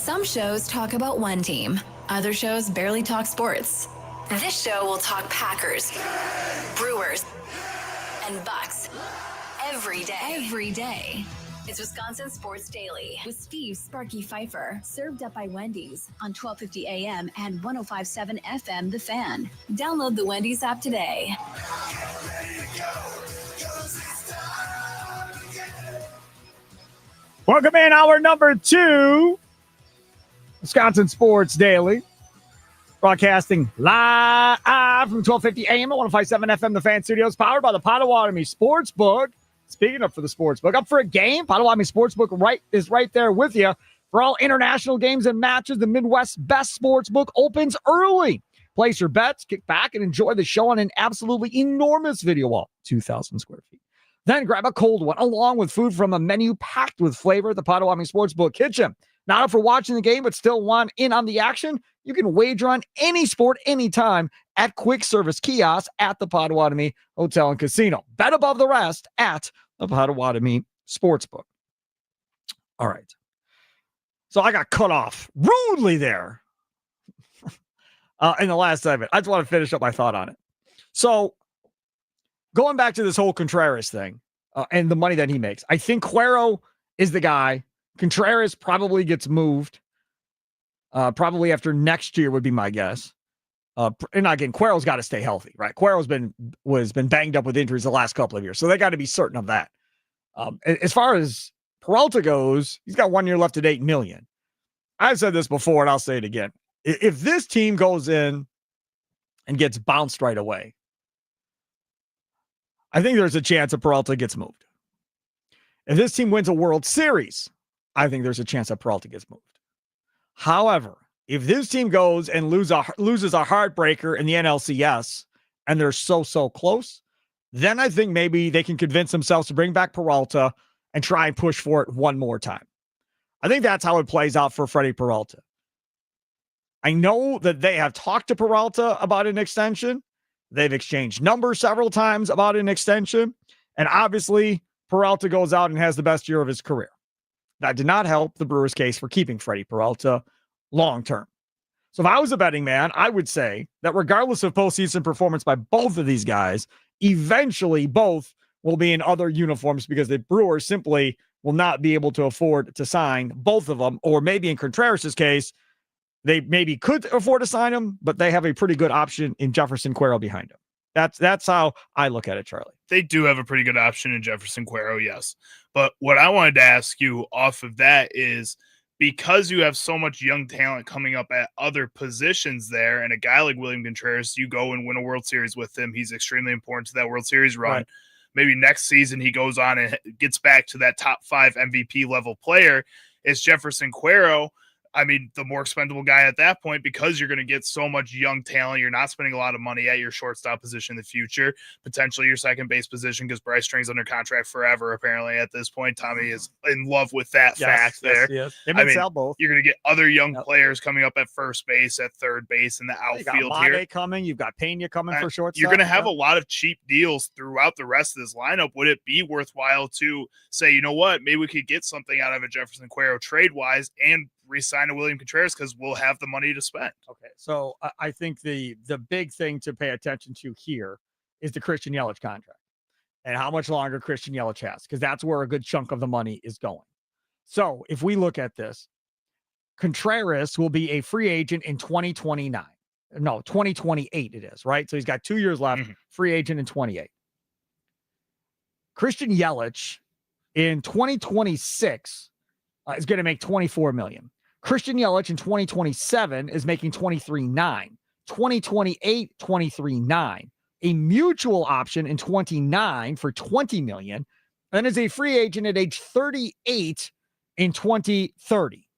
Some shows talk about one team. Other shows barely talk sports. This show will talk Packers, Brewers, and Bucks every day. It's Wisconsin Sports Daily with Steve Sparky Fifer, served up by Wendy's on 1250 AM and 105.7 FM The Fan. Download the Wendy's app today. Welcome in hour number 2, Wisconsin Sports Daily. Broadcasting live from 1250 AM at 105.7 FM The Fan Studios, powered by the Potawatomi Sportsbook. Speaking up for the Sportsbook, up for a game? Potawatomi Sportsbook is right there with you. For all international games and matches, the Midwest's best sportsbook opens early. Place your bets, kick back, and enjoy the show on an absolutely enormous video wall, 2,000 square feet. Then grab a cold one, along with food from a menu packed with flavor at the Potawatomi Sportsbook Kitchen. Not up for watching the game, but still want in on the action? You can wager on any sport, anytime at quick service kiosks at the Potawatomi Hotel and Casino. Bet above the rest at the Potawatomi Sportsbook. All right. So I got cut off rudely there in the last segment. I just want to finish up my thought on it. So going back to this whole Contreras thing and the money that he makes, I think Cuero is the guy. Contreras probably gets moved. Probably after next year would be my guess. And again, Cuero's got to stay healthy, right? Cuero's been banged up with injuries the last couple of years, so they got to be certain of that. As far as Peralta goes, he's got 1 year left at $8 million. I've said this before, and I'll say it again. If this team goes in and gets bounced right away, I think there's a chance that Peralta gets moved. If this team wins a World Series, I think there's a chance that Peralta gets moved. However, if this team goes and loses a heartbreaker in the NLCS and they're so close, then I think maybe they can convince themselves to bring back Peralta and try and push for it one more time. I think that's how it plays out for Freddie Peralta. I know that they have talked to Peralta about an extension. They've exchanged numbers several times about an extension. And obviously, Peralta goes out and has the best year of his career. That did not help the Brewers' case for keeping Freddie Peralta long term. So if I was a betting man, I would say that regardless of postseason performance by both of these guys, eventually both will be in other uniforms because the Brewers simply will not be able to afford to sign both of them. Or maybe in Contreras' case, they maybe could afford to sign him, but they have a pretty good option in Jefferson Cuero behind him. That's how I look at it, Charlie. They do have a pretty good option in Jefferson Cuero, yes. But what I wanted to ask you off of that is, because you have so much young talent coming up at other positions there, and a guy like William Contreras, you go and win a World Series with him. He's extremely important to that World Series run. Right. Maybe next season he goes on and gets back to that top 5 MVP level player. It's Jefferson Cuero. I mean, the more expendable guy at that point, because you're going to get so much young talent. You're not spending a lot of money at your shortstop position in the future, potentially your second base position, because Bryce String's under contract forever, apparently, at this point. Tommy is in love with that fact there. Yes. I mean, sell both. You're going to get other young players coming up at first base, at third base, in the outfield you got here. Coming. You've got Pena coming for shortstop. You're going to have a lot of cheap deals throughout the rest of this lineup. Would it be worthwhile to say, you know what, maybe we could get something out of a Jefferson Cuero trade-wise and re-sign a William Contreras because we'll have the money to spend? Okay, so I think the big thing to pay attention to here is the Christian Yelich contract and how much longer Christian Yelich has, because that's where a good chunk of the money is going. So if we look at this, Contreras will be a free agent in 2029. No, 2028 it is, right? So he's got 2 years left, free agent in 28. Christian Yelich in 2026 is going to make $24 million. Christian Yelich in 2027 is making $23.9. 2028, $23.9. A mutual option in 29 for $20 million. And is a free agent at age 38 in 2030.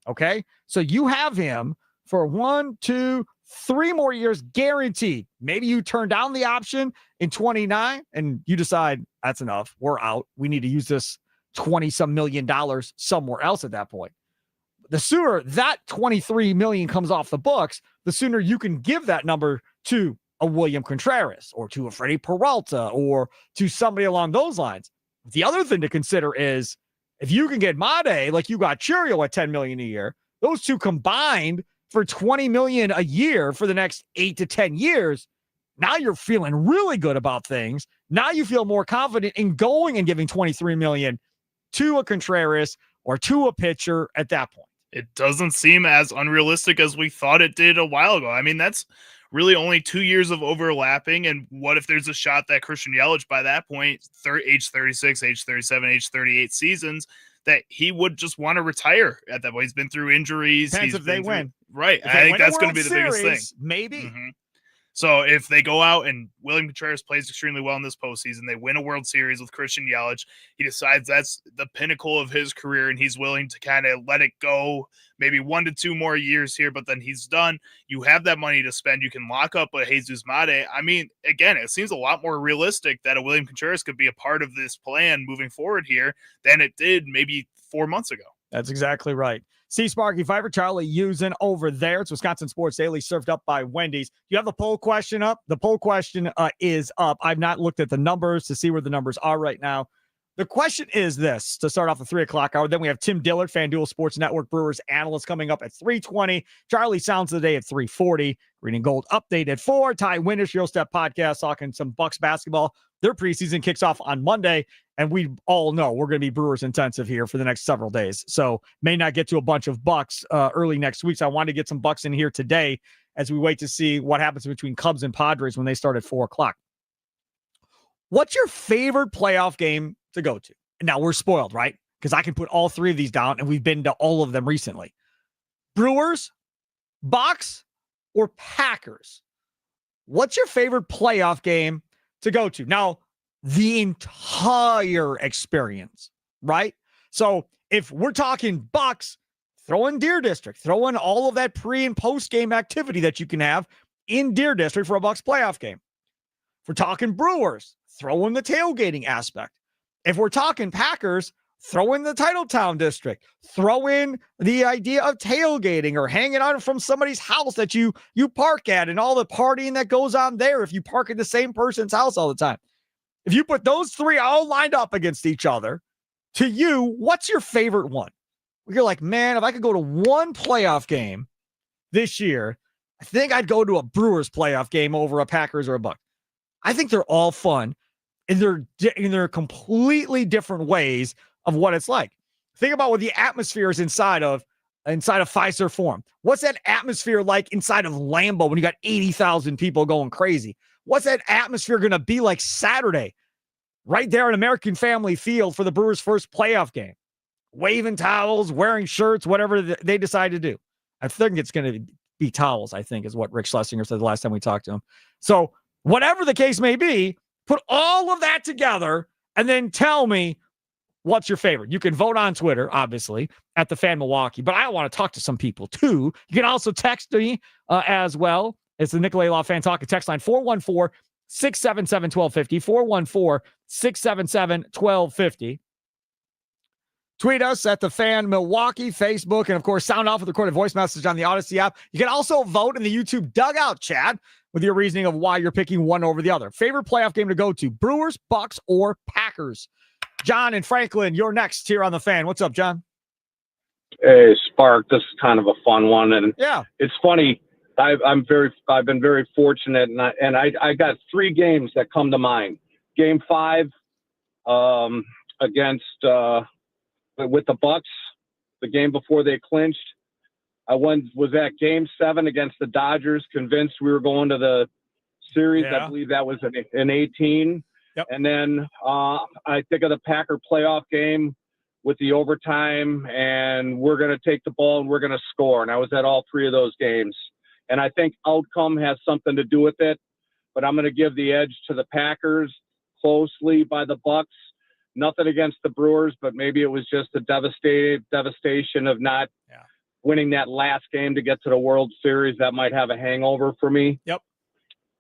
Okay? So you have him for 1, 2, 3 more years guaranteed. Maybe you turn down the option in 29 and you decide that's enough. We're out. We need to use this $20-some million somewhere else at that point. The sooner that $23 million comes off the books, the sooner you can give that number to a William Contreras or to a Freddie Peralta or to somebody along those lines. The other thing to consider is if you can get Made, like you got Churio at $10 million a year, those two combined for $20 million a year for the next 8 to 10 years. Now you're feeling really good about things. Now you feel more confident in going and giving $23 million to a Contreras or to a pitcher at that point. It doesn't seem as unrealistic as we thought it did a while ago. I mean, that's really only 2 years of overlapping. And what if there's a shot that Christian Yelich by that point, age 36, age 37, age 38 seasons, that he would just want to retire at that point? He's been through injuries. Depends if they win. Right. I think that's going to be the biggest thing. Maybe. Mm-hmm. So if they go out and William Contreras plays extremely well in this postseason, they win a World Series with Christian Yelich, he decides that's the pinnacle of his career and he's willing to kind of let it go, maybe 1 to 2 more years here, but then he's done. You have that money to spend. You can lock up a Jesus Mate. I mean, again, it seems a lot more realistic that a William Contreras could be a part of this plan moving forward here than it did maybe 4 months ago. That's exactly right. See Sparky, Fifer, Charlie using over there. It's Wisconsin Sports Daily, served up by Wendy's. You have the poll question up? The poll question is up. I've not looked at the numbers to see where the numbers are right now. The question is this, to start off the 3 o'clock hour. Then we have Tim Dillard, FanDuel Sports Network Brewers analyst, coming up at 3:20. Charlie Sounds of the Day at 3:40. Green and Gold update at 4. Ty Windish, Real Step Podcast, talking some Bucks basketball. Their preseason kicks off on Monday, and we all know we're going to be Brewers intensive here for the next several days. So may not get to a bunch of Bucks early next week. So I wanted to get some Bucks in here today as we wait to see what happens between Cubs and Padres when they start at 4 o'clock. What's your favorite playoff game to go to? Now we're spoiled, right? Because I can put all 3 of these down, and we've been to all of them recently. Brewers, Bucks, or Packers? What's your favorite playoff game to go to? Now, the entire experience, right? So if we're talking Bucks, throw in Deer District, throw in all of that pre and post game activity that you can have in Deer District for a Bucks playoff game. If we're talking Brewers, throw in the tailgating aspect. If we're talking Packers, throw in the Titletown District, throw in the idea of tailgating or hanging out from somebody's house that you park at and all the partying that goes on there if you park at the same person's house all the time. If you put those 3 all lined up against each other, to you, what's your favorite one? You're like, man, if I could go to one playoff game this year, I think I'd go to a Brewers playoff game over a Packers or a Bucks. I think they're all fun in their completely different ways of what it's like. Think about what the atmosphere is inside of Fiserv Forum. What's that atmosphere like inside of Lambeau when you got 80,000 people going crazy? What's that atmosphere going to be like Saturday right there at American Family Field for the Brewers' first playoff game? Waving towels, wearing shirts, whatever they decide to do. I think it's going to be towels, I think, is what Rick Schlesinger said the last time we talked to him. So whatever the case may be, put all of that together and then tell me what's your favorite. You can vote on Twitter, obviously, at the Fan Milwaukee, but I want to talk to some people too. You can also text me as well. It's the Nicolay Law Fan Talk text line 414-677-1250, 414-677-1250. Tweet us at the Fan Milwaukee, Facebook, and of course, sound off with a recorded voice message on the Odyssey app. You can also vote in the YouTube Dugout chat with your reasoning of why you're picking one over the other. Favorite playoff game to go to, Brewers, Bucks, or Packers? John and Franklin, you're next here on the Fan. What's up, John? Hey, Spark. This is kind of a fun one, and yeah, it's funny. I've been very fortunate, and I got 3 games that come to mind. Game 5 against with the Bucks, the game before they clinched. I was at Game 7 against the Dodgers, convinced we were going to the series. Yeah. I believe that was in 18. Yep. And then I think of the Packer playoff game with the overtime, and we're going to take the ball and we're going to score. And I was at all 3 of those games. And I think outcome has something to do with it, but I'm going to give the edge to the Packers, closely by the Bucks. Nothing against the Brewers, but maybe it was just the devastation of not winning that last game to get to the World Series. That might have a hangover for me. Yep.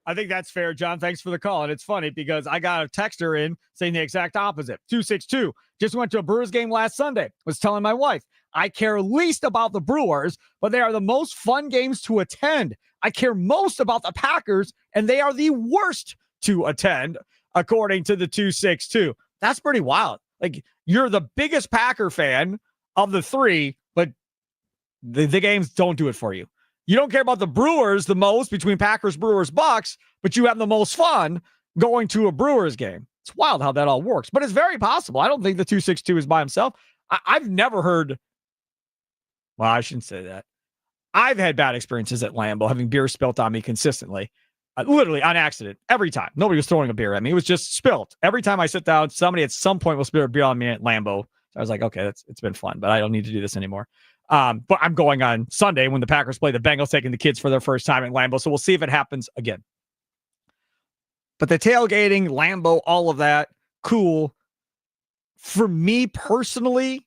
I think that's fair, John. Thanks for the call. And it's funny because I got a texter in saying the exact opposite. 262 just went to a Brewers game last Sunday. Was telling my wife, I care least about the Brewers, but they are the most fun games to attend. I care most about the Packers, and they are the worst to attend, according to the 262. That's pretty wild. Like, you're the biggest Packer fan of the 3, but The games don't do it for you. You don't care about the Brewers the most between Packers, Brewers, Bucks, but you have the most fun going to a Brewers game. It's wild how that all works, but it's very possible. I don't think the 262 is by himself. I've never heard. Well, I shouldn't say that. I've had bad experiences at Lambeau, having beer spilt on me consistently, literally on accident, every time. Nobody was throwing a beer at me. It was just spilt. Every time I sit down, somebody at some point will spill a beer on me at Lambeau. So I was like, okay, it's been fun, but I don't need to do this anymore. But I'm going on Sunday when the Packers play the Bengals, taking the kids for their first time at Lambeau. So we'll see if it happens again. But the tailgating, Lambeau, all of that, cool. For me personally,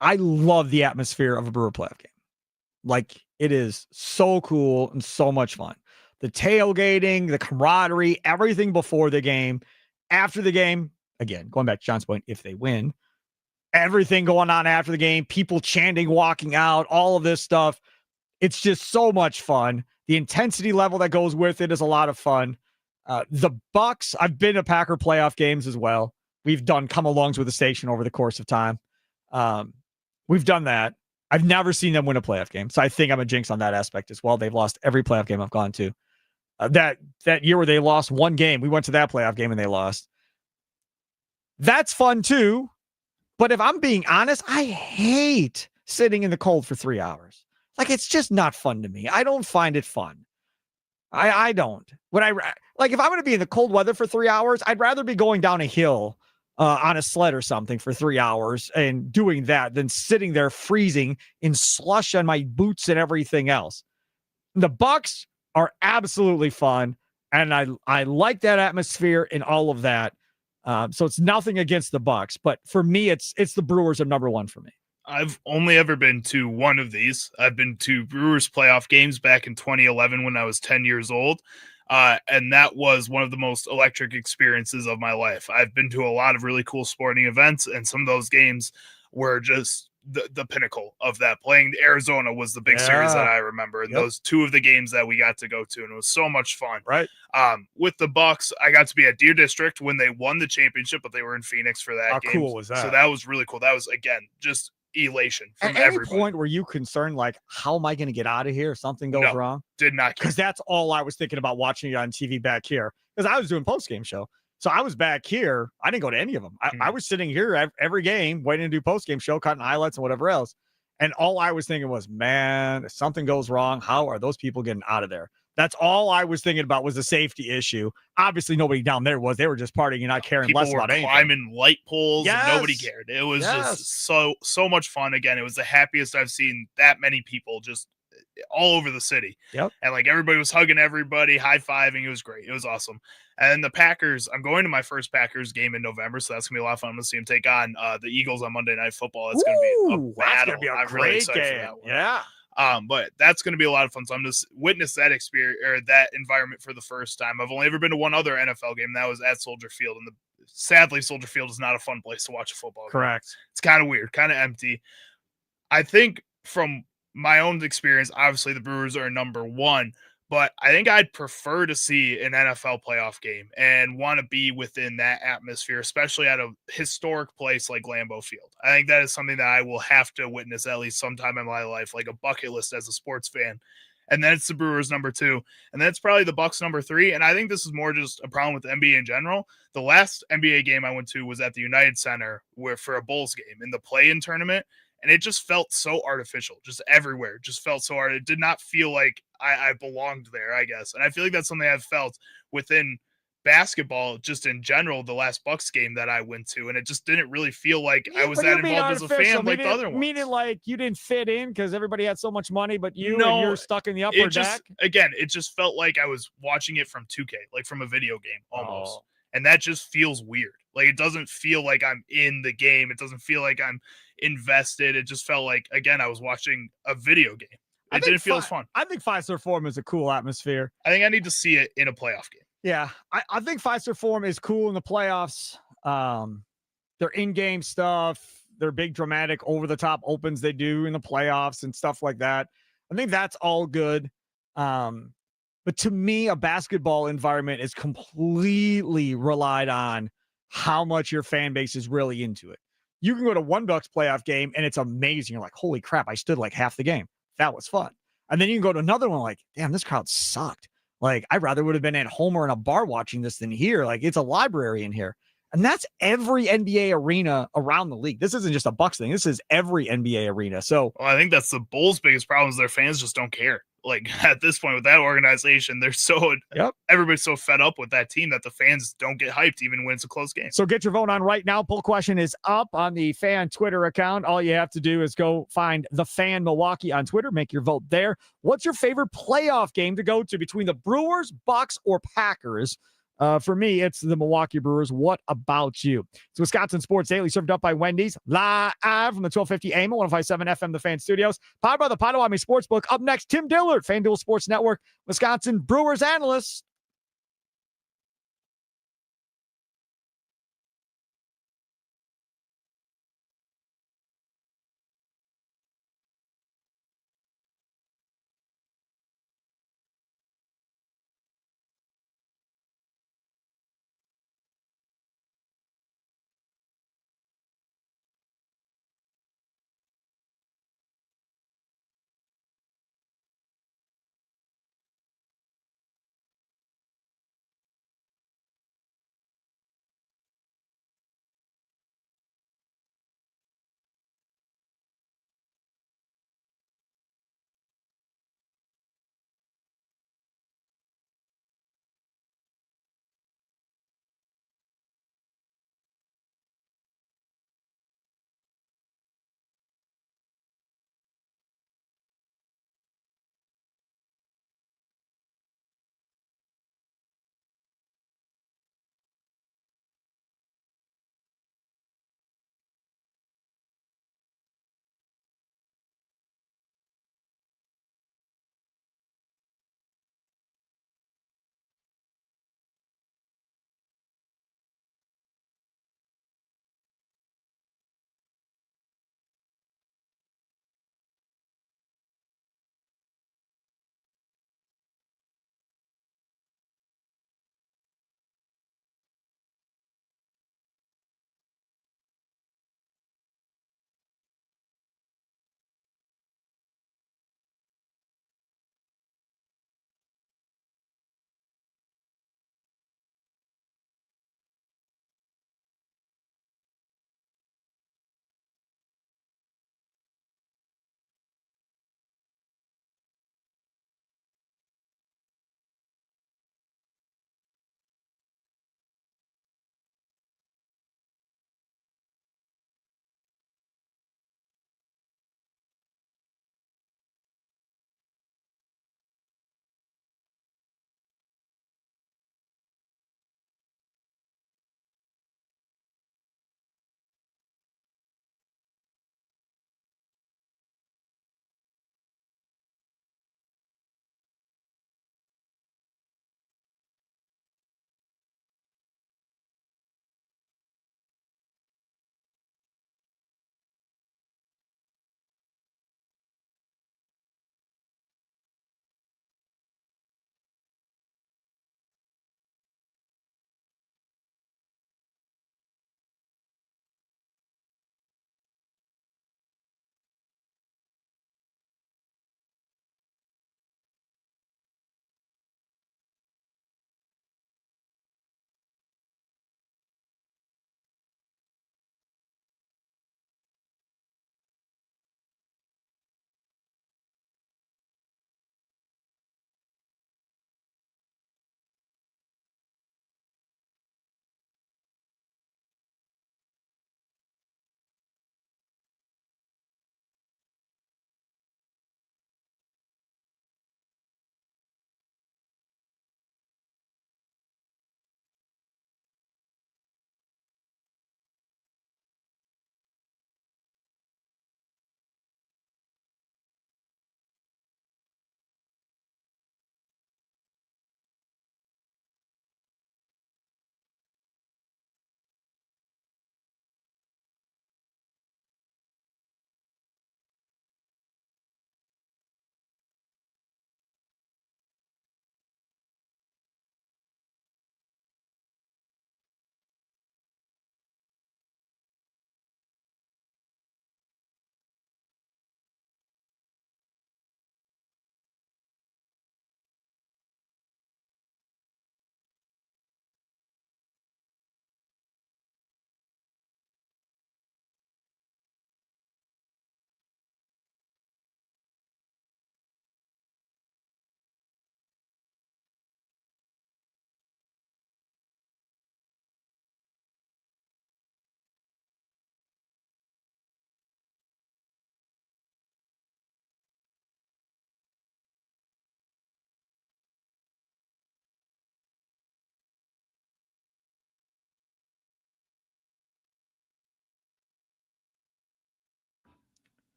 I love the atmosphere of a Brewer playoff game. Like, it is so cool and so much fun. The tailgating, the camaraderie, everything before the game, after the game, again, going back to John's point, if they win, everything going on after the game, people chanting, walking out, all of this stuff. It's just so much fun. The intensity level that goes with it is a lot of fun. The Bucks, I've been to Packer playoff games as well. We've done come-alongs with the station over the course of time. We've done that. I've never seen them win a playoff game, so I think I'm a jinx on that aspect as well. They've lost every playoff game I've gone to. That year where they lost one game, we went to that playoff game and they lost. That's fun too. But if I'm being honest, I hate sitting in the cold for 3 hours. Like, it's just not fun to me. I don't find it fun. I don't. If I'm going to be in the cold weather for 3 hours, I'd rather be going down a hill on a sled or something for 3 hours and doing that than sitting there freezing in slush on my boots and everything else. The Bucks are absolutely fun, and I like that atmosphere and all of that. So it's nothing against the Bucks, but for me, it's the Brewers are number one for me. I've only ever been to one of these. I've been to Brewers playoff games back in 2011 when I was 10 years old. And that was one of the most electric experiences of my life. I've been to a lot of really cool sporting events, and some of those games were just the pinnacle of that. Playing Arizona was the big series that I remember. And those two of the games that we got to go to, and it was so much fun. Right. With the Bucks, I got to be at Deer District when they won the championship, but they were in Phoenix for that game. How cool was that? So that was really cool. That was, again, just elation from At any everybody. point were you concerned, like, how am I going to get out of here if something goes wrong? Did not. Because that's all I was thinking about watching it on TV back here. Because I was doing post-game show. So I was back here. I didn't go to any of them. I was sitting here every game waiting to do post-game show, cutting highlights and whatever else. And all I was thinking was, man, if something goes wrong, how are those people getting out of there? That's all I was thinking about, was a safety issue. Obviously, nobody down there was. They were just partying and not caring People less were about anything. climbing light poles and nobody cared. It was just so much fun. Again, it was the happiest I've seen that many people just all over the city. Yep. And like everybody was hugging everybody, high-fiving. It was great. It was awesome. And the Packers, I'm going to my first Packers game in November, so that's going to be a lot of fun. I'm going to see them take on the Eagles on Monday Night Football. That's going to be a battle. That's going to be a I'm great really excited game. for that one. Yeah. But that's going to be a lot of fun. So I'm just witness that experience or that environment for the first time. I've only ever been to one other NFL game. That was at Soldier Field. And sadly, Soldier Field is not a fun place to watch a football game. Correct. It's kind of weird, kind of empty. I think from my own experience, obviously the Brewers are number one, but I think I'd prefer to see an NFL playoff game and want to be within that atmosphere, especially at a historic place like Lambeau Field. I think that is something that I will have to witness at least sometime in my life, like a bucket list as a sports fan. And then it's the Brewers number two, and then it's probably the Bucks number three. And I think this is more just a problem with the NBA in general. The last NBA game I went to was at the United Center for a Bulls game in the play-in tournament. And it just felt so artificial, just everywhere. Just felt so hard. It did not feel like I belonged there, I guess. And I feel like that's something I've felt within basketball, just in general, the last Bucks game that I went to. And it just didn't really feel like I was that involved as a fan like the other ones. Meaning like you didn't fit in because everybody had so much money, but you're stuck in the upper deck? Again, it just felt like I was watching it from 2K, like from a video game almost. And that just feels weird. Like, it doesn't feel like I'm in the game. It doesn't feel like I'm invested. It just felt like, again, I was watching a video game. It didn't feel as fun. I think Fifer Forum is a cool atmosphere. I think I need to see it in a playoff game. Yeah, I think Fifer Forum is cool in the playoffs. Their in-game stuff, their big dramatic over-the-top opens they do in the playoffs and stuff like that. I think that's all good. But to me, a basketball environment is completely relied on how much your fan base is really into it. You can go to one Bucks playoff game and it's amazing. You're like, holy crap, I stood like half the game. That was fun. And then you can go to another one like, damn, this crowd sucked. Like, I rather would have been at home or in a bar watching this than here. Like, it's a library in here. And that's every NBA arena around the league. This isn't just a Bucks thing. This is every NBA arena. So well, I think that's the Bulls' biggest problem is their fans just don't care. Like at this point with that organization, they're so everybody's so fed up with that team that the fans don't get hyped even when it's a close game. So get your vote on right now. Poll question is up on the Fan Twitter account. All you have to do is go find the Fan Milwaukee on Twitter. Make your vote there. What's your favorite playoff game to go to between the Brewers, Bucks, or Packers? For me, it's the Milwaukee Brewers. What about you? It's Wisconsin Sports Daily, served up by Wendy's, live from the 1250 AM, 105.7 FM, the Fan Studios. Powered by the Potawatomi Sportsbook. Up next, Tim Dillard, FanDuel Sports Network, Wisconsin Brewers analyst.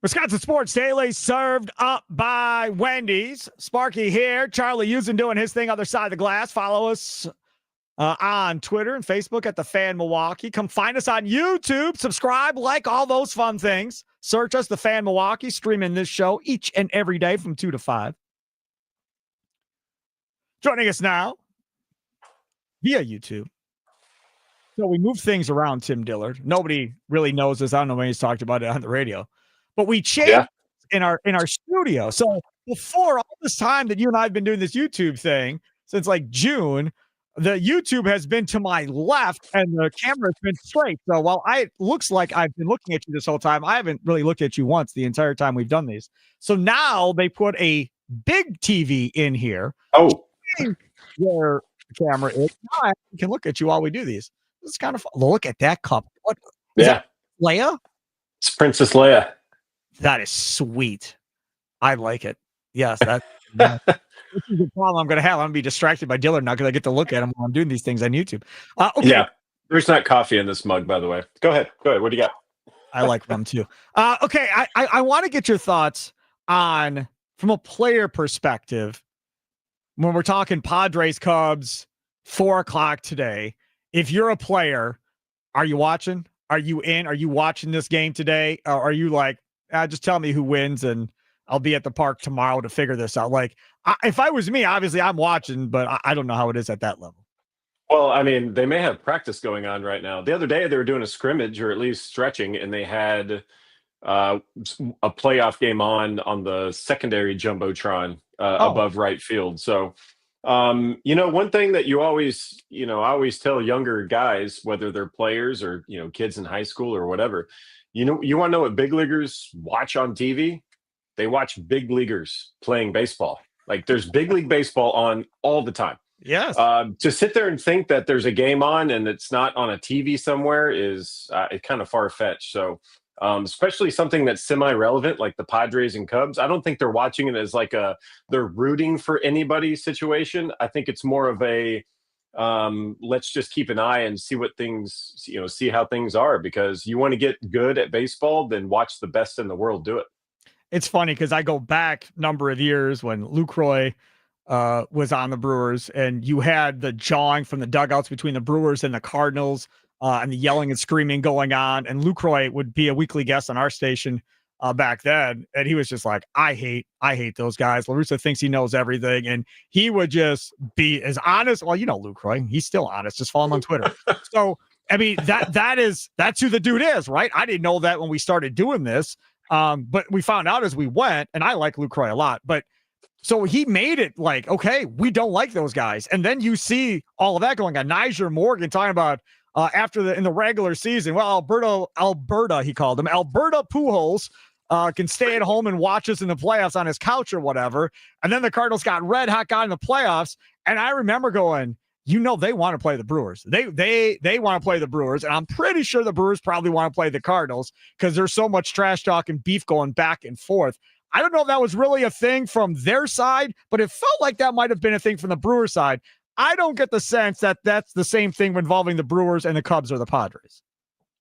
Wisconsin Sports Daily served up by Wendy's. Sparky here. Charlie Usen doing his thing other side of the glass. Follow us on Twitter and Facebook at The Fan Milwaukee. Come find us on YouTube. Subscribe, like, all those fun things. Search us, The Fan Milwaukee, streaming this show each and every day from 2 to 5. Joining us now via YouTube. So we move things around, Tim Dillard. Nobody really knows this. I don't know when he's talked about it on the radio. But we changed in our studio. So before all this time that you and I have been doing this YouTube thing, since like June, the YouTube has been to my left and the camera has been straight. So while it looks like I've been looking at you this whole time, I haven't really looked at you once the entire time we've done these. So now they put a big TV in here. Oh, where the camera is. Now I can look at you while we do these. This is kind of fun. Look at that cup. What is that? Leia? It's Princess Leia. That is sweet. I like it. Yes, this is the problem I'm going to have. I'm going to be distracted by Dillard now because I get to look at him while I'm doing these things on YouTube. Okay. Yeah, there's not coffee in this mug, by the way. Go ahead. What do you got? I like them too. Okay, I want to get your thoughts on, from a player perspective, when we're talking Padres, Cubs, 4:00 today. If you're a player, are you watching? Are you in? Are you watching this game today? Or are you like, just tell me who wins and I'll be at the park tomorrow to figure this out? Like, if I was me, obviously I'm watching, but I don't know how it is at that level. Well, I mean, they may have practice going on right now. The other day they were doing a scrimmage or at least stretching, and they had a playoff game on the secondary jumbotron above right field. So, one thing that I always tell younger guys, whether they're players or, kids in high school or whatever, you want to know what big leaguers watch on TV? They watch big leaguers playing baseball. Like, there's big league baseball on all the time. Yes. To sit there and think that there's a game on and it's not on a TV somewhere is kind of far-fetched. So, especially something that's semi-relevant like the Padres and Cubs, I don't think they're watching it as like they're rooting for anybody situation. I think it's more of a let's just keep an eye and see what things, see how things are, because you want to get good at baseball, then watch the best in the world do it. It's funny because I go back a number of years when Lucroy was on the Brewers, and you had the jawing from the dugouts between the Brewers and the Cardinals, and the yelling and screaming going on. And Lucroy would be a weekly guest on our station back then, and he was just like, I hate those guys. La Russa thinks he knows everything, and he would just be as honest. Well, Lucroy, he's still honest. Just follow him on Twitter. So, I mean, that's who the dude is, right? I didn't know that when we started doing this, but we found out as we went, and I like Lucroy a lot, but so he made it like, okay, we don't like those guys. And then you see all of that going on. Niger Morgan talking about in the regular season, well, Alberta, he called him, Alberta Pujols can stay at home and watch us in the playoffs on his couch or whatever. And then the Cardinals got red hot, got in the playoffs. And I remember going, they want to play the Brewers. They want to play the Brewers. And I'm pretty sure the Brewers probably want to play the Cardinals because there's so much trash talk and beef going back and forth. I don't know if that was really a thing from their side, but it felt like that might have been a thing from the Brewers side. I don't get the sense that that's the same thing involving the Brewers and the Cubs or the Padres.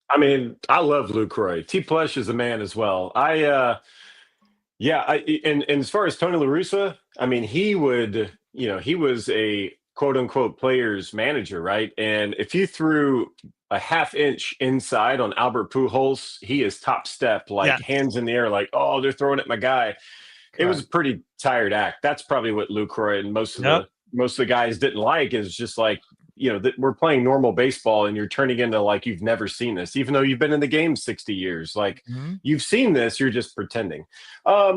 I mean, I love Lucroy. T. Plush is a man as well. And as far as Tony La Russa, I mean, he was a quote unquote player's manager, right? And if you threw a half inch inside on Albert Pujols, he is top step, hands in the air, like, oh, they're throwing at my guy. Correct. It was a pretty tired act. That's probably what Lucroy and most of the guys didn't like, is just like, that we're playing normal baseball and you're turning into like you've never seen this, even though you've been in the game 60 years. Like, you've seen this, you're just pretending. I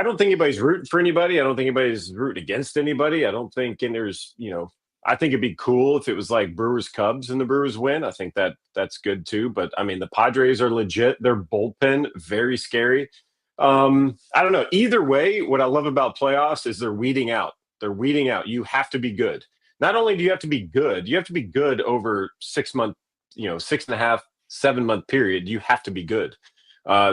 don't think anybody's rooting for anybody. I don't think anybody's rooting against anybody. I don't think, I think it'd be cool if it was like Brewers Cubs and the Brewers win. I think that's good too. But I mean, the Padres are legit. Their bullpen, very scary. I don't know. Either way, what I love about playoffs is they're weeding out. You have to be good. Not only do you have to be good, you have to be good over 6 month, 6.5, 7 month period. You have to be good.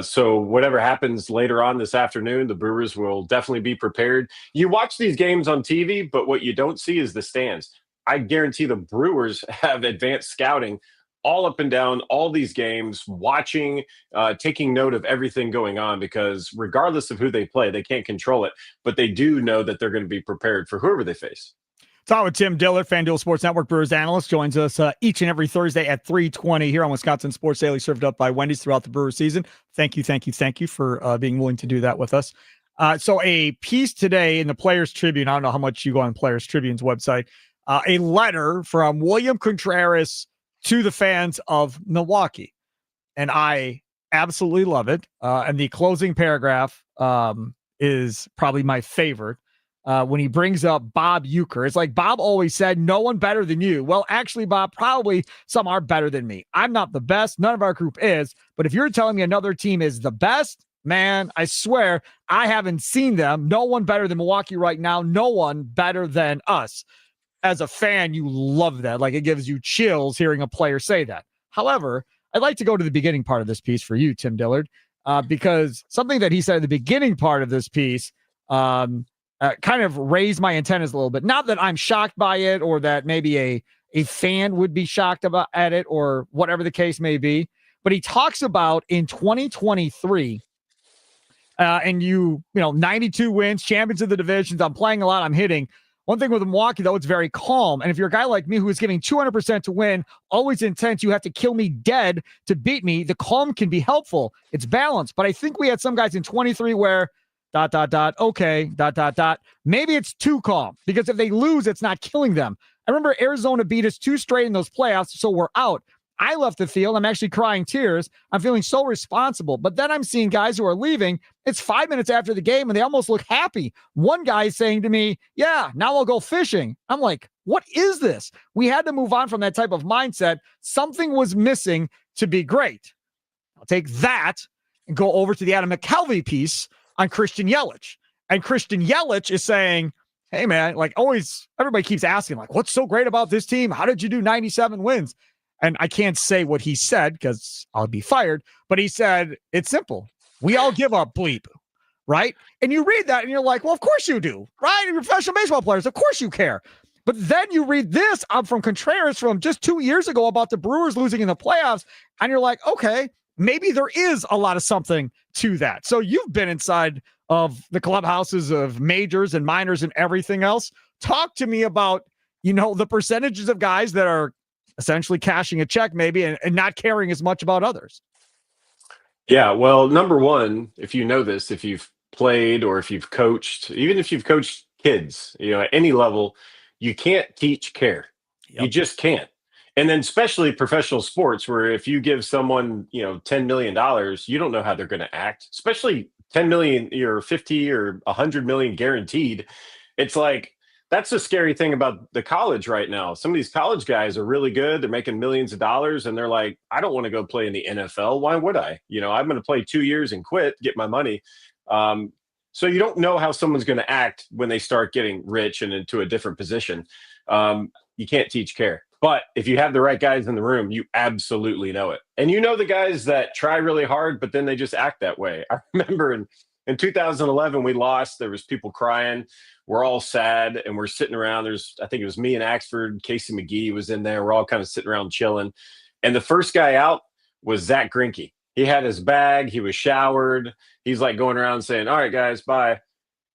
So whatever happens later on this afternoon, the Brewers will definitely be prepared. You watch these games on TV, but what you don't see is the stands. I guarantee the Brewers have advanced scouting all up and down all these games, watching, taking note of everything going on, because regardless of who they play, they can't control it, but they do know that they're going to be prepared for whoever they face. Talk with Tim Dillard, FanDuel Sports Network Brewers analyst, joins us each and every Thursday at 3:20 here on Wisconsin Sports Daily, served up by Wendy's throughout the Brewers season. Thank you for being willing to do that with us. So a piece today in the Players Tribune, I don't know how much you go on Players Tribune's website, a letter from William Contreras to the fans of Milwaukee. And I absolutely love it. And the closing paragraph is probably my favorite. When he brings up Bob Uecker. It's like Bob always said, no one better than you. Well, actually, Bob, probably some are better than me. I'm not the best. None of our group is. But if you're telling me another team is the best, man, I swear I haven't seen them. No one better than Milwaukee right now. No one better than us. As a fan, you love that. Like, it gives you chills hearing a player say that. However, I'd like to go to the beginning part of this piece for you, Tim Dillard, because something that he said at the beginning part of this piece kind of raised my antennas a little bit. Not that I'm shocked by it, or that maybe a fan would be shocked at it, or whatever the case may be. But he talks about in 2023, and you know, 92 wins, champions of the divisions. I'm playing a lot. I'm hitting. One thing with Milwaukee, though, it's very calm. And if you're a guy like me who is giving 200% to win, always intense, you have to kill me dead to beat me. The calm can be helpful. It's balanced. But I think we had some guys in 23 where ... okay, ... maybe it's too calm, because if they lose, it's not killing them. I remember Arizona beat us 2 straight in those playoffs, so we're out. I left the field. I'm actually crying tears. I'm feeling so responsible. But then I'm seeing guys who are leaving. It's 5 minutes after the game, and they almost look happy. One guy is saying to me, yeah, now I'll go fishing. I'm like, what is this? We had to move on from that type of mindset. Something was missing to be great. I'll take that and go over to the Adam McKelvey piece on Christian Yelich. And Christian Yelich is saying, hey, man, like always, everybody keeps asking, like, what's so great about this team? How did you do 97 wins? And I can't say what he said because I'll be fired, but he said, it's simple. We all give up bleep, right? And you read that and you're like, well, of course you do, right? And you're professional baseball players. Of course you care. But then you read this from Contreras from just 2 years ago about the Brewers losing in the playoffs. And you're like, okay, maybe there is a lot of something to that. So you've been inside of the clubhouses of majors and minors and everything else. Talk to me about, you know, the percentages of guys that are essentially cashing a check maybe and not caring as much about others. Yeah, well, number one, if you know this, if you've played or if you've coached, even if you've coached kids, you know, at any level, you can't teach care. Yep. You just can't. And then especially professional sports, where if you give someone, you know, $10 million, you don't know how they're going to act, especially 10 million or 50 or 100 million guaranteed. It's like, that's the scary thing about the college right now. Some of these college guys are really good. They're making millions of dollars, and they're like, I don't want to go play in the NFL. Why would I? You know, I'm going to play 2 years and quit, get my money. So you don't know how someone's going to act when they start getting rich and into a different position. You can't teach care. But if you have the right guys in the room, you absolutely know it. And you know the guys that try really hard, but then they just act that way. I remember in 2011, we lost. There was people crying. We're all sad, and we're sitting around. I think it was me and Axford. Casey McGee was in there. We're all kind of sitting around chilling. And the first guy out was Zach Greinke. He had his bag. He was showered. He's like going around saying, all right, guys, bye.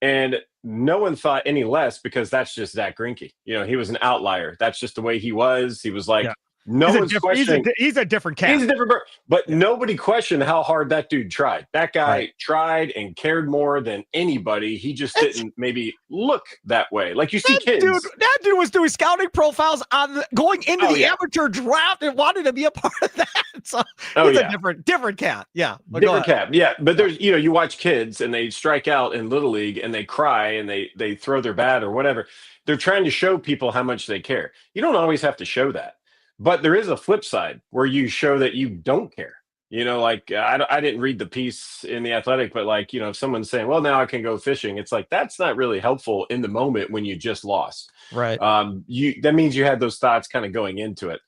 And no one thought any less, because that's just Zach Greinke. You know, he was an outlier. That's just the way he was. He was like, yeah. No one's questioning. He's a different cat. He's a different bird. But nobody questioned how hard that dude tried. That guy tried and cared more than anybody. He just didn't maybe look that way. Like you see kids. That dude was doing scouting profiles on going into the amateur draft and wanted to be a part of that. So he's a different cat. Yeah. Different cat. Yeah. But there's, you know, you watch kids and they strike out in Little League and they cry and they throw their bat or whatever. They're trying to show people how much they care. You don't always have to show that. But there is a flip side where you show that you don't care. You know, like I didn't read the piece in The Athletic, but like, you know, if someone's saying, well, now I can go fishing, it's like, that's not really helpful in the moment when you just lost. Right. That means you had those thoughts kind of going into it.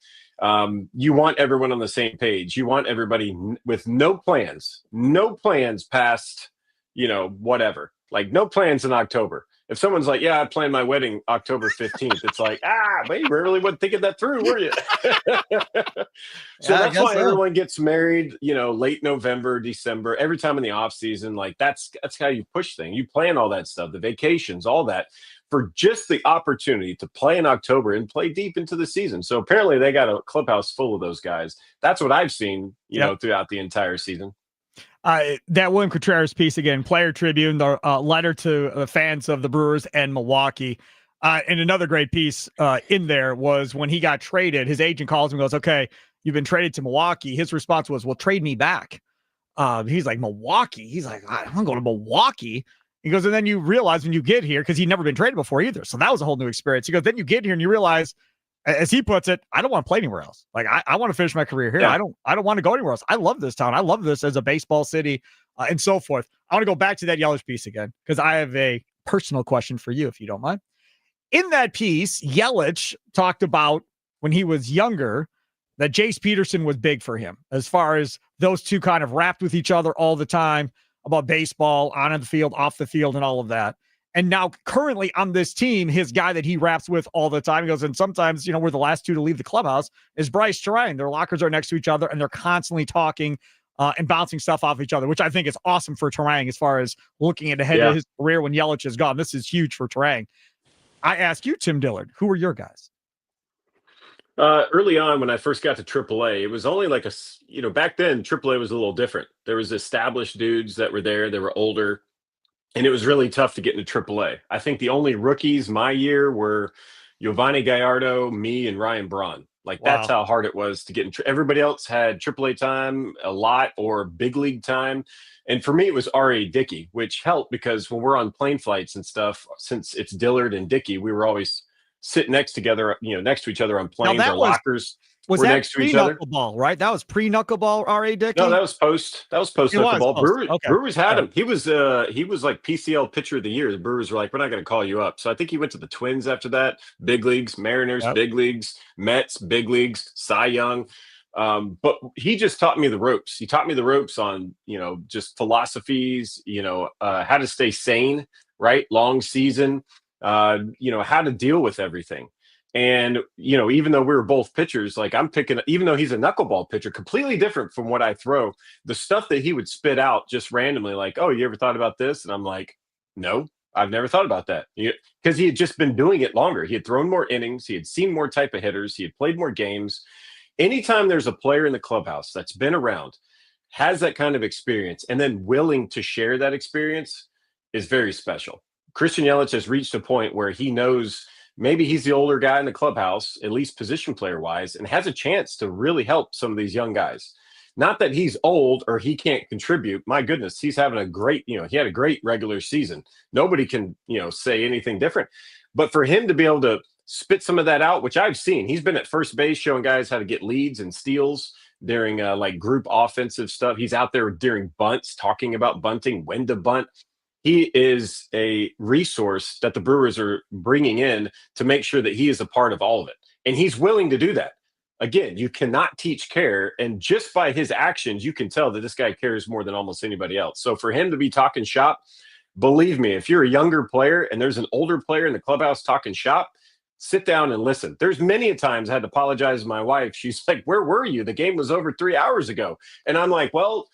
You want everyone on the same page. You want everybody with no plans past, you know, whatever, like no plans in October. if someone's like, yeah, I planned my wedding October 15th, it's like, but you really wasn't thinking that through, were you? So that's why everyone gets married, late November, December, every time in the off season. Like that's how you push things. You plan all that stuff, the vacations, all that, for just the opportunity to play in October and play deep into the season. So apparently they got a clubhouse full of those guys. That's what I've seen, throughout the entire season. That William Contreras piece again, Player Tribune, the letter to the fans of the Brewers and Milwaukee. And another great piece in there was when he got traded, his agent calls him and goes, okay, you've been traded to Milwaukee. His response was, well, trade me back. He's like, Milwaukee? He's like, I don't go to Milwaukee. He goes, and then you realize when you get here, because he'd never been traded before either. So that was a whole new experience. He goes, then you get here and you realize, as he puts it, I don't want to play anywhere else. Like I want to finish my career here. Yeah. I don't want to go anywhere else. I love this town. I love this as a baseball city and so forth. I want to go back to that Yelich piece again, because I have a personal question for you, if you don't mind. In that piece, Yelich talked about when he was younger that Jace Peterson was big for him, as far as those two kind of rapped with each other all the time about baseball, on the field, off the field, and all of that. And now currently on this team, his guy that he raps with all the time, he goes, and sometimes, we're the last two to leave the clubhouse, is Bryce Terrain. Their lockers are next to each other and they're constantly talking and bouncing stuff off each other, which I think is awesome for Terrain as far as looking ahead of his career when Yelich is gone. This is huge for Terrain. I ask you, Tim Dillard, who are your guys? Early on, when I first got to AAA, it was only like back then, AAA was a little different. There was established dudes that were there. They were older. And it was really tough to get into AAA. I think the only rookies my year were Giovanni Gallardo, me, and Ryan Braun. That's how hard it was to get in. Everybody else had AAA time a lot or big league time. And for me, it was R.A. Dickey, which helped because when we're on plane flights and stuff, since it's Dillard and Dickey, we were always sitting next to each other on planes. Our lockers were next to each other. Knuckleball, right? That was pre-knuckleball, R.A. Dickey? No, that was post knuckleball. Brewers had him. He was like PCL pitcher of the year. The Brewers were like, we're not going to call you up. So I think he went to the Twins after that. Big leagues, Mariners, big leagues, Mets, big leagues, Cy Young. But he just taught me the ropes. He taught me the ropes on, just philosophies, how to stay sane, right? Long season, how to deal with everything. And, even though we were both pitchers, like I'm picking, even though he's a knuckleball pitcher, completely different from what I throw, the stuff that he would spit out just randomly, like, oh, you ever thought about this? And I'm like, no, I've never thought about that. Because he had just been doing it longer. He had thrown more innings. He had seen more type of hitters. He had played more games. Anytime there's a player in the clubhouse that's been around, has that kind of experience, and then willing to share that experience is very special. Christian Yelich has reached a point where he knows maybe he's the older guy in the clubhouse, at least position player wise, and has a chance to really help some of these young guys. Not that he's old or he can't contribute. My goodness, he's having a great, he had a great regular season. Nobody can, say anything different. But for him to be able to spit some of that out, which I've seen, he's been at first base showing guys how to get leads and steals during group offensive stuff. He's out there during bunts, talking about bunting, when to bunt. He is a resource that the Brewers are bringing in to make sure that he is a part of all of it. And he's willing to do that. Again, you cannot teach care. And just by his actions, you can tell that this guy cares more than almost anybody else. So for him to be talking shop, believe me, if you're a younger player and there's an older player in the clubhouse talking shop, sit down and listen. There's many a times I had to apologize to my wife. She's like, where were you? The game was over 3 hours ago. And I'm like, well,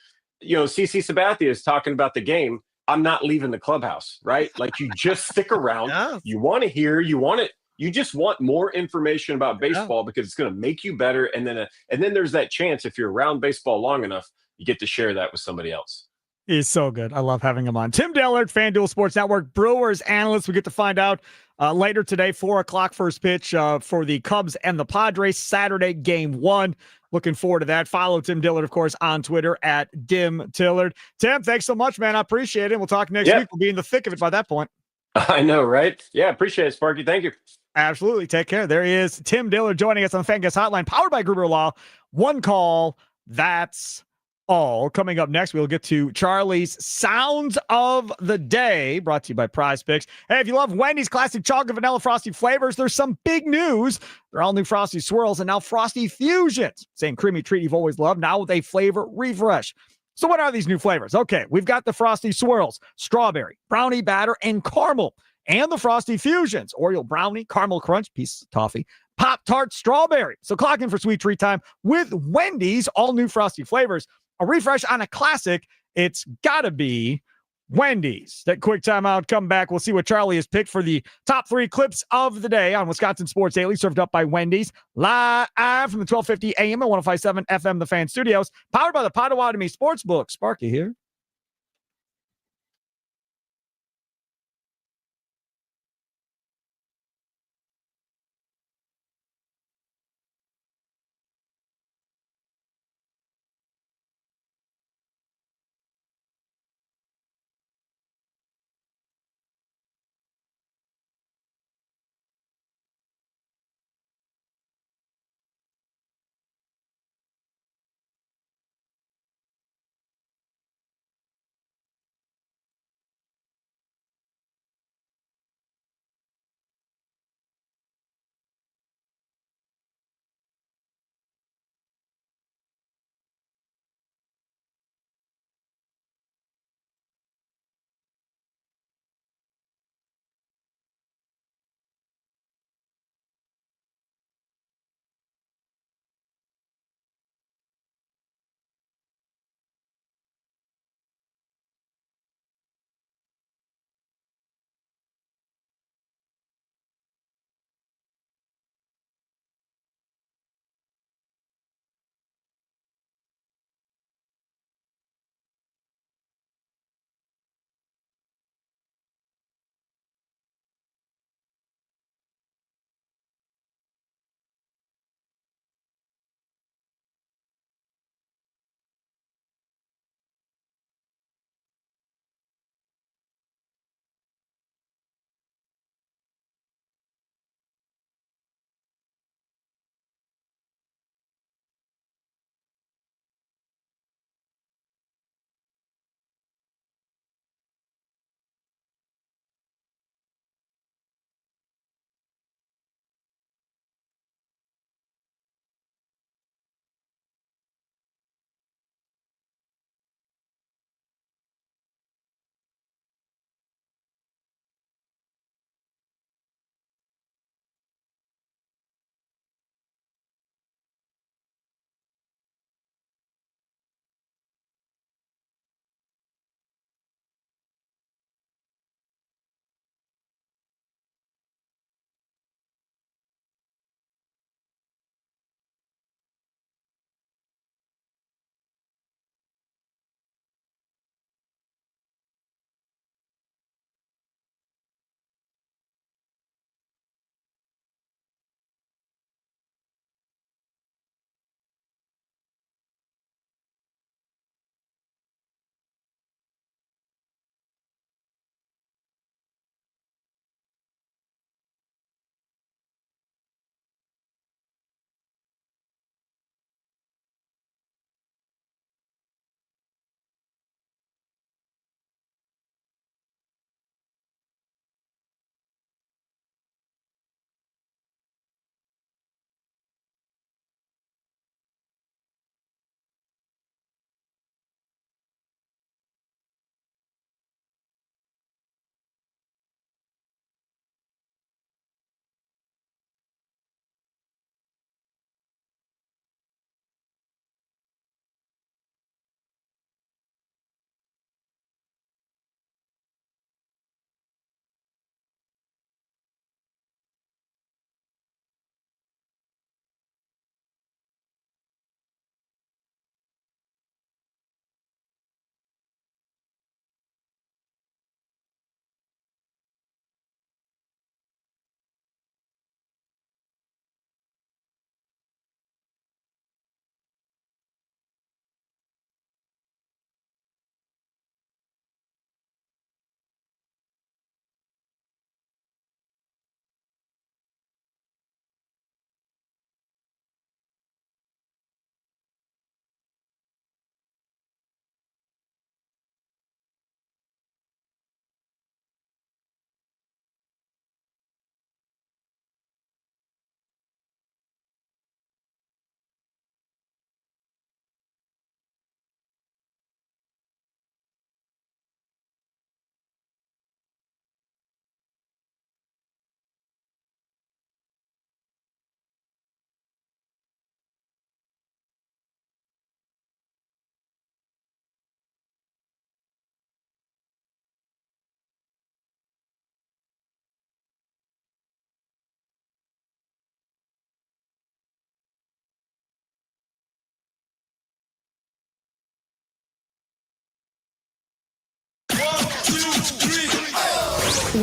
CC Sabathia is talking about the game. I'm not leaving the clubhouse, right? Like you just stick around. Yeah. You want to hear, you just want more information about baseball because it's going to make you better. And then there's that chance if you're around baseball long enough, you get to share that with somebody else. He's so good. I love having him on. Tim Dillard, FanDuel Sports Network, Brewers analyst. We get to find out later today, 4:00 first pitch for the Cubs and the Padres, Saturday, game 1. Looking forward to that. Follow Tim Dillard, of course, on Twitter at DimTillard. Tim, thanks so much, man. I appreciate it. We'll talk next week. We'll be in the thick of it by that point. I know, right? Yeah, appreciate it, Sparky. Thank you. Absolutely. Take care. There he is, Tim Dillard, joining us on the Fan Guest Hotline, powered by Gruber Law. One call. That's all. Coming up next, we'll get to Charlie's Sounds of the Day, brought to you by Prize Picks. Hey, if you love Wendy's classic chocolate vanilla frosty flavors, there's some big news. They're all new Frosty Swirls and now Frosty Fusions. Same creamy treat you've always loved, now with a flavor refresh. So what are these new flavors? Okay, we've got the Frosty Swirls, strawberry, brownie batter, and caramel. and the Frosty Fusions, Oreo Brownie, Caramel Crunch, piece of toffee, Pop-Tart Strawberry. So clock in for sweet treat time with Wendy's, all new Frosty flavors. A refresh on a classic. It's gotta be Wendy's. That quick timeout. Come back. We'll see what Charlie has picked for the top 3 clips of the day on Wisconsin Sports Daily, served up by Wendy's, live from the 1250 AM and 105.7 FM The Fan Studios, powered by the Potawatomi Sportsbook. Sparky here.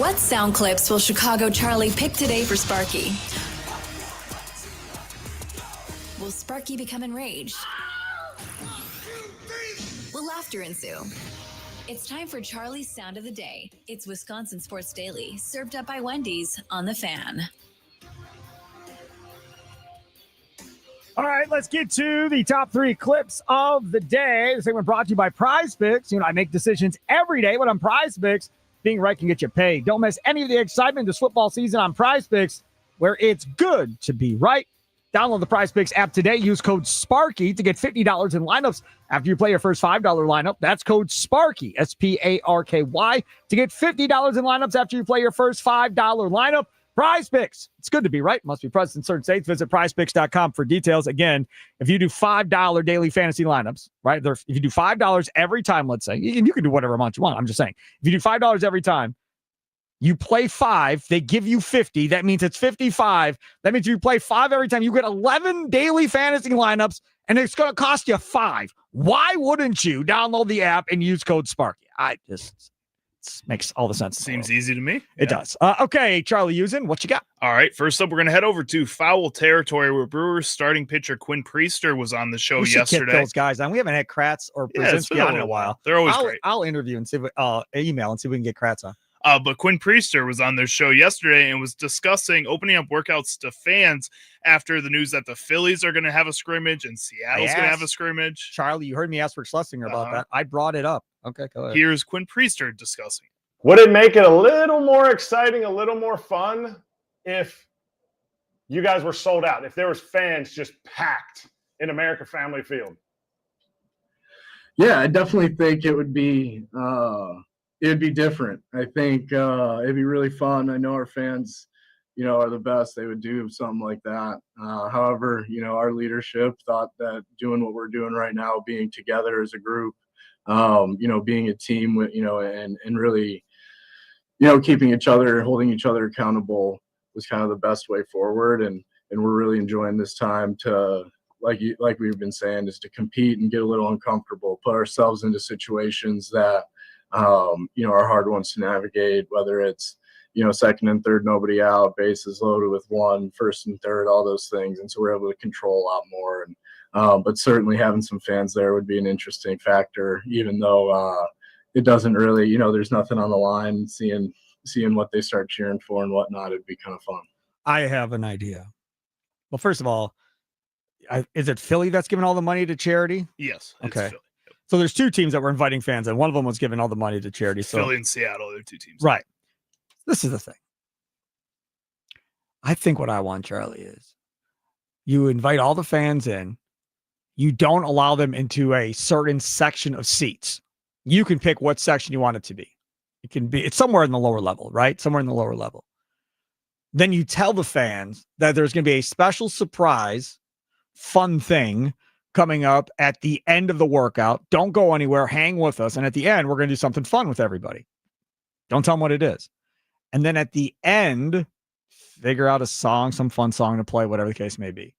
What sound clips will Chicago Charlie pick today for Sparky? Will Sparky become enraged? Will laughter ensue? It's time for Charlie's Sound of the Day. It's Wisconsin Sports Daily, served up by Wendy's on The Fan. All right, let's get to the top 3 clips of the day. This segment brought to you by Prize Picks. I make decisions every day, but on Prize Picks, being right can get you paid. Don't miss any of the excitement this football season on Prize Picks, where it's good to be right. Download the Prize Picks app today. Use code Sparky to get $50 in lineups after you play your first $5 lineup. That's code Sparky, Sparky, to get $50 in lineups after you play your first $5 lineup. Prize Picks. It's good to be right. Must be present in certain states. Visit prizepicks.com for details. Again, if you do $5 daily fantasy lineups, right? If you do $5 every time, let's say, you can do whatever amount you want. I'm just saying, if you do $5 every time, you play 5, they give you 50. That means it's 55. That means you play 5 every time. You get 11 daily fantasy lineups, and it's going to cost you 5. Why wouldn't you download the app and use code Sparky? It makes all the sense. Seems easy to me. It does. Okay, Charlie Usen, what you got? All right, first up, we're going to head over to foul territory where Brewers starting pitcher Quinn Priester was on the show yesterday. Get those guys on. We haven't had Kratz or Brzezinski on in a while. They're always great. I'll interview and see if email and see if we can get Kratz on. But Quinn Priester was on their show yesterday and was discussing opening up workouts to fans after the news that the Phillies are going to have a scrimmage and Seattle's going to have a scrimmage. Charlie, you heard me ask for Schlesinger about that. I brought it up. Okay, go ahead. Here's Quinn Priester discussing. Would it make it a little more exciting, a little more fun if you guys were sold out, if there was fans just packed in America Family Field? Yeah, I definitely think it would be different. I think it'd be really fun. I know our fans, are the best. They would do something like that. However, our leadership thought that doing what we're doing right now, being together as a group, being a team with, and really, keeping each other, holding each other accountable was kind of the best way forward. And we're really enjoying this time to, like we've been saying, is to compete and get a little uncomfortable, put ourselves into situations that, are hard ones to navigate, whether it's, second and third, nobody out, bases loaded with 1, first and third, all those things. And so we're able to control a lot more. And, but certainly having some fans there would be an interesting factor, even though it doesn't really, there's nothing on the line. Seeing what they start cheering for and whatnot, it'd be kind of fun. I have an idea. Well, first of all, is it Philly that's giving all the money to charity? Yes. Okay. Philly. So there's 2 teams that were inviting fans, and one of them was giving all the money to charity. So Philly and Seattle, they're 2 teams. Right. This is the thing. I think what I want, Charlie, is you invite all the fans in. You don't allow them into a certain section of seats. You can pick what section you want it to be. It's somewhere in the lower level, right? Somewhere in the lower level. Then you tell the fans that there's going to be a special surprise, fun thing coming up at the end of the workout. Don't go anywhere. Hang with us. And at the end, we're going to do something fun with everybody. Don't tell them what it is. And then at the end, figure out a song, some fun song to play, whatever the case may be.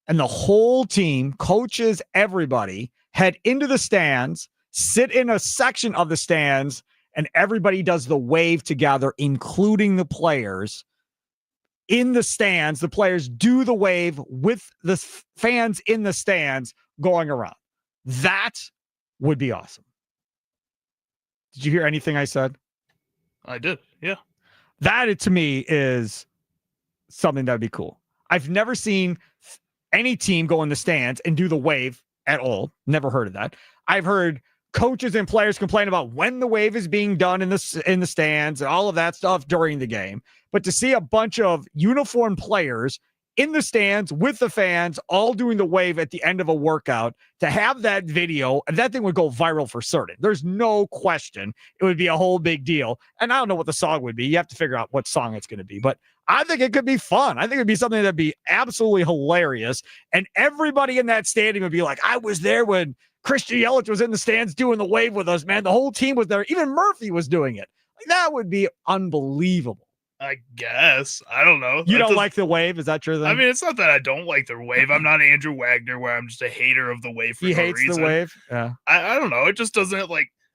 And the whole team, coaches, everybody, head into the stands, sit in a section of the stands, and everybody does the wave together, including the players. In the stands, the players do the wave with the fans in the stands going around. That would be awesome. Did you hear anything I said? I did, yeah. That, to me, is something that would be cool. I've never seen any team go in the stands and do the wave at all. Never heard of that. I've heard coaches and players complain about when the wave is being done in the stands and all of that stuff during the game. But to see a bunch of uniformed players in the stands with the fans all doing the wave at the end of a workout, to have that video, that thing would go viral for certain. There's no question it would be a whole big deal. And I don't know what the song would be. You have to figure out what song it's going to be. But I think it could be fun. I think it'd be something that'd be absolutely hilarious. And everybody in that stadium would be like, I was there when Christian Yelich was in the stands doing the wave with us, man. The whole team was there. Even Murphy was doing it. Like, that would be unbelievable. I guess. I don't know. You don't like the wave? Is that your thing? I mean, it's not that I don't like the wave. I'm not Andrew Wagner where I'm just a hater of the wave for no reason. He hates the wave? Yeah. I don't know. It just doesn't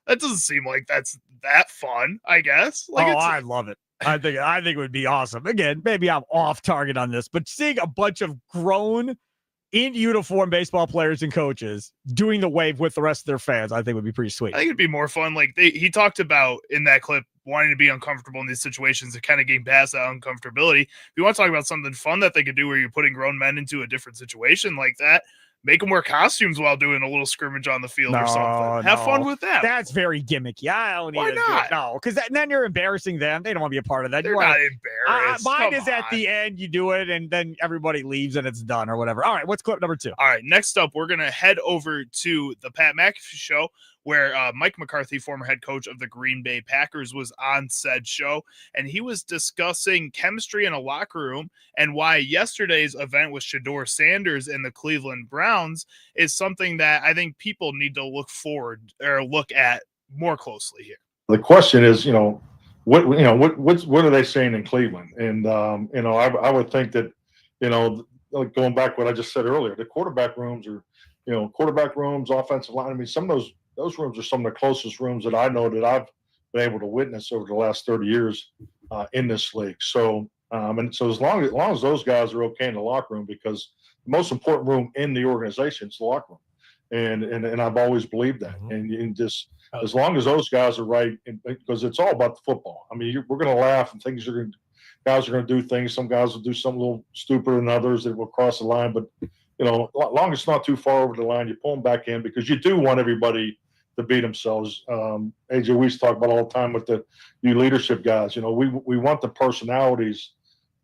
that doesn't seem like that's that fun, I guess. Like, I love it. I think it would be awesome. Again, maybe I'm off target on this, but seeing a bunch of grown in uniform baseball players and coaches doing the wave with the rest of their fans, I think would be pretty sweet. I think it'd be more fun. Like he talked about in that clip wanting to be uncomfortable in these situations and kind of getting past that uncomfortability. If you want to talk about something fun that they could do where you're putting grown men into a different situation like that, make them wear costumes while doing a little scrimmage on the field or something. Have fun with that. That's very gimmicky. I don't Why not? No, because then you're embarrassing them. They don't want to be a part of that. They're not embarrassed. Mine is at the end. You do it, and then everybody leaves, and it's done or whatever. All right, what's clip number 2? All right, next up, we're going to head over to the Pat McAfee show where Mike McCarthy, former head coach of the Green Bay Packers, was on said show, and he was discussing chemistry in a locker room and why yesterday's event with Shedeur Sanders and the Cleveland Browns is something that I think people need to look at more closely here. The question is, what are they saying in Cleveland? And I would think that, like going back what I just said earlier, the quarterback rooms are, offensive line. I mean, some of those rooms are some of the closest rooms that I know that I've been able to witness over the last 30 years in this league. So, and so as long as those guys are okay in the locker room, because the most important room in the organization is the locker room, and I've always believed that. And just as long as those guys are right, because it's all about the football. I mean, we're going to laugh and guys are going to do things. Some guys will do something a little stupider than others that will cross the line, but long as it's not too far over the line, you pull them back in because you do want everybody to beat themselves. AJ, we used to talk about all the time with the new leadership guys. We want the personalities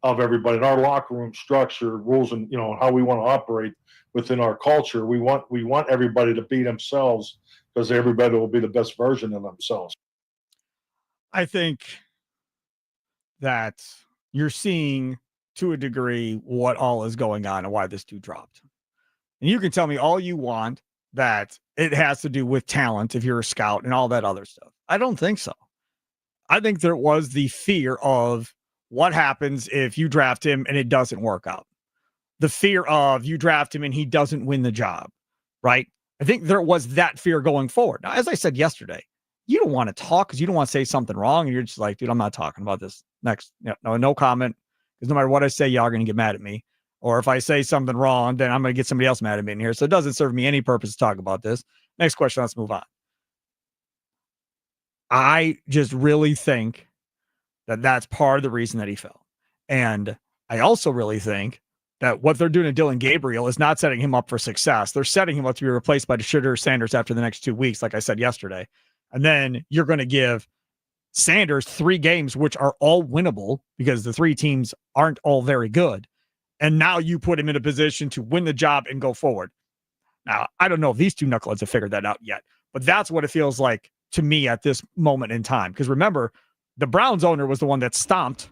of everybody in our locker room structure, rules, and how we want to operate within our culture. We want everybody to beat themselves because everybody will be the best version of themselves. I think that you're seeing to a degree what all is going on and why this dude dropped. And you can tell me all you want that it has to do with talent if you're a scout and all that other stuff. I don't think so. I think there was the fear of what happens if you draft him and it doesn't work out. The fear of you draft him and he doesn't win the job, right? I think there was that fear going forward. Now, as I said yesterday, you don't want to talk because you don't want to say something wrong. And you're just like, dude, I'm not talking about this next. No comment. Because no matter what I say, y'all are going to get mad at me. Or if I say something wrong, then I'm going to get somebody else mad at me in here. So it doesn't serve me any purpose to talk about this. Next question. Let's move on. I just really think that that's part of the reason that he fell. And I also really think that what they're doing to Dylan Gabriel is not setting him up for success. They're setting him up to be replaced by Shedeur Sanders after the next 2 weeks, like I said yesterday. And then you're going to give Sanders 3 games, which are all winnable because the 3 teams aren't all very good. And now you put him in a position to win the job and go forward. Now, I don't know if these 2 knuckleheads have figured that out yet, but that's what it feels like to me at this moment in time. Because remember, the Browns owner was the one that stomped,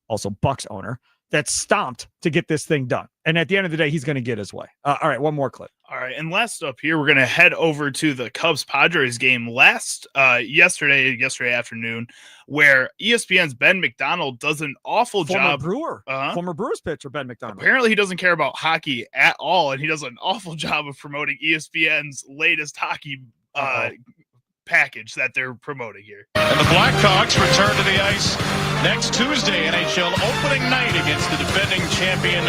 also Bucks owner, that stomped to get this thing done. And at the end of the day, he's going to get his way. All right, one more clip. All right, and last up here, we're going to head over to the Cubs-Padres game yesterday afternoon, where ESPN's Ben McDonald does an awful job. Former Brewers pitcher Ben McDonald. Apparently, he doesn't care about hockey at all, and he does an awful job of promoting ESPN's latest hockey package that they're promoting here. And the Blackhawks return to the ice next Tuesday, NHL opening night against the defending champion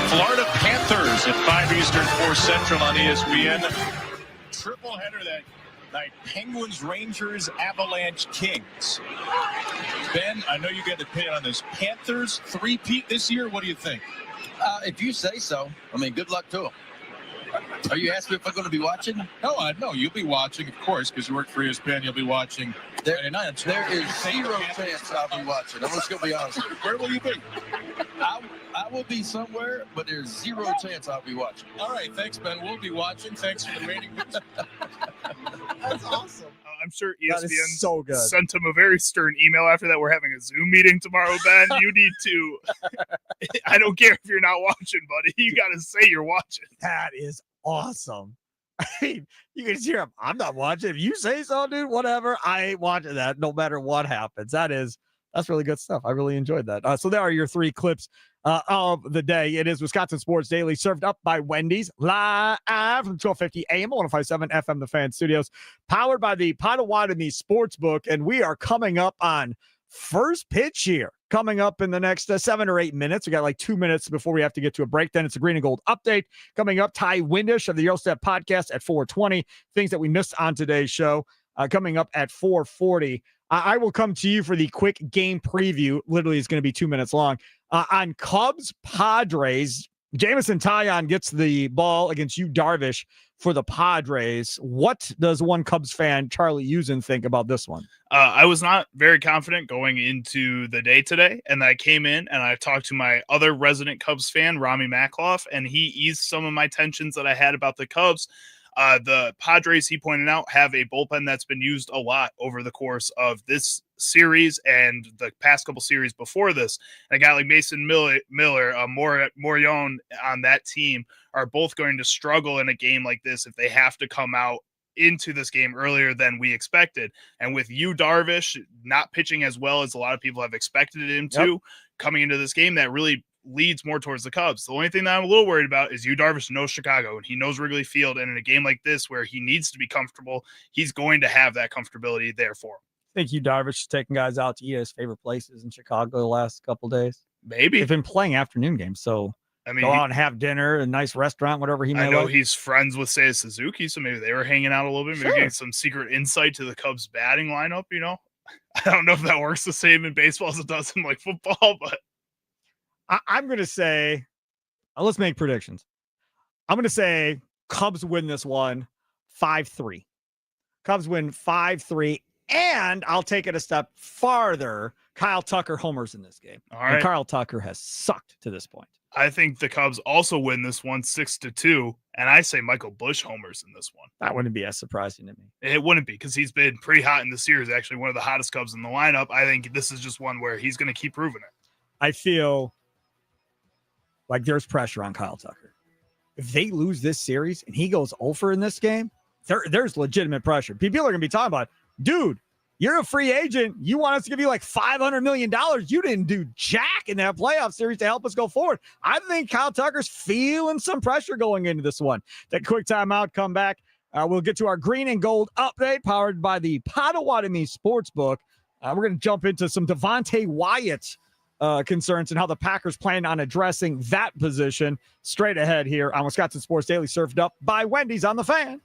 Florida Panthers at 5 Eastern, 4 Central on ESPN. Triple header that night. Penguins, Rangers, Avalanche, Kings. Ben, I know you got an opinion on this. Panthers three-peat this year. What do you think? If you say so. I mean, good luck to them. Are you asking me if I'm going to be watching? No, you'll be watching, of course, because you work for ESPN. You'll be watching Friday night. There is zero chance I'll be watching. I'm just going to be honest with you. Where will you be? I will be somewhere, but there's zero chance I'll be watching. All right, thanks, Ben. We'll be watching. Thanks for the rating. That's awesome. I'm sure ESPN so good. Sent him a very stern email after that. We're having a Zoom meeting tomorrow, Ben. You need to. I don't care if you're not watching, buddy. You got to say you're watching. That is awesome. I mean, you can just hear him. I'm not watching. If you say so, dude, whatever. I ain't watching that no matter what happens. That's really good stuff. I really enjoyed that. So there are your 3 clips of the day. It is Wisconsin Sports Daily, served up by Wendy's, live from 1250 AM, 105.7 FM, the Fan Studios, powered by the Potawatomi Sportsbook. And we are coming up on first pitch here coming up in the next 7 or 8 minutes. We got like 2 minutes before we have to get to a break. Then it's a Green and Gold update coming up. Ty Windish of the Eurostep podcast at 4:20. Things that we missed on today's show coming up at 4:40. I will come to you for the quick game preview. Literally, it's going to be 2 minutes long. On Cubs Padres, Jameson Taillon gets the ball against Yu Darvish for the Padres. What does one Cubs fan, Charlie Usen, think about this one? I was not very confident going into the day today, and I came in and I talked to my other resident Cubs fan, Rami Makloff, and he eased some of my tensions that I had about the Cubs. The Padres, he pointed out, have a bullpen that's been used a lot over the course of this series and the past couple series before this. And a guy like Mason Miller, Morion on that team are both going to struggle in a game like this if they have to come out into this game earlier than we expected. And with Yu Darvish not pitching as well as a lot of people have expected him to coming into this game, that really leads more towards the Cubs. The only thing that I'm a little worried about is Yu Darvish knows Chicago and he knows Wrigley Field. And in a game like this where he needs to be comfortable, he's going to have that comfortability there for him. I think Yu Darvish is taking guys out to eat at his favorite places in Chicago the last couple days. Maybe. They've been playing afternoon games, so I mean, go out and have dinner, a nice restaurant, whatever he may I know like. he's friends with Seiya Suzuki, so maybe they were hanging out a little bit, maybe getting some secret insight to the Cubs batting lineup, you know? I don't know if that works the same in baseball as it does in like football, but I'm going to say, let's make predictions. I'm going to say Cubs win this one 5-3. Cubs win 5-3, and I'll take it a step farther. Kyle Tucker homers in this game. All right. And Kyle Tucker has sucked to this point. I think the Cubs also win this one 6-2, and I say Michael Busch homers in this one. That wouldn't be as surprising to me. It wouldn't be because he's been pretty hot in the series, actually one of the hottest Cubs in the lineup. I think this is just one where he's going to keep proving it. I feel like there's pressure on Kyle Tucker. If they lose this series and he goes over in this game, there's legitimate pressure. People are going to be talking about, dude, you're a free agent. You want us to give you like $500 million. You didn't do jack in that playoff series to help us go forward. I think Kyle Tucker's feeling some pressure going into this one. Take a quick timeout, come back. We'll get to our Green and Gold update powered by the Potawatomi Sportsbook. We're going to jump into some Devontae Wyatt concerns and how the Packers plan on addressing that position straight ahead here on Wisconsin Sports Daily, served up by Wendy's on the Fan.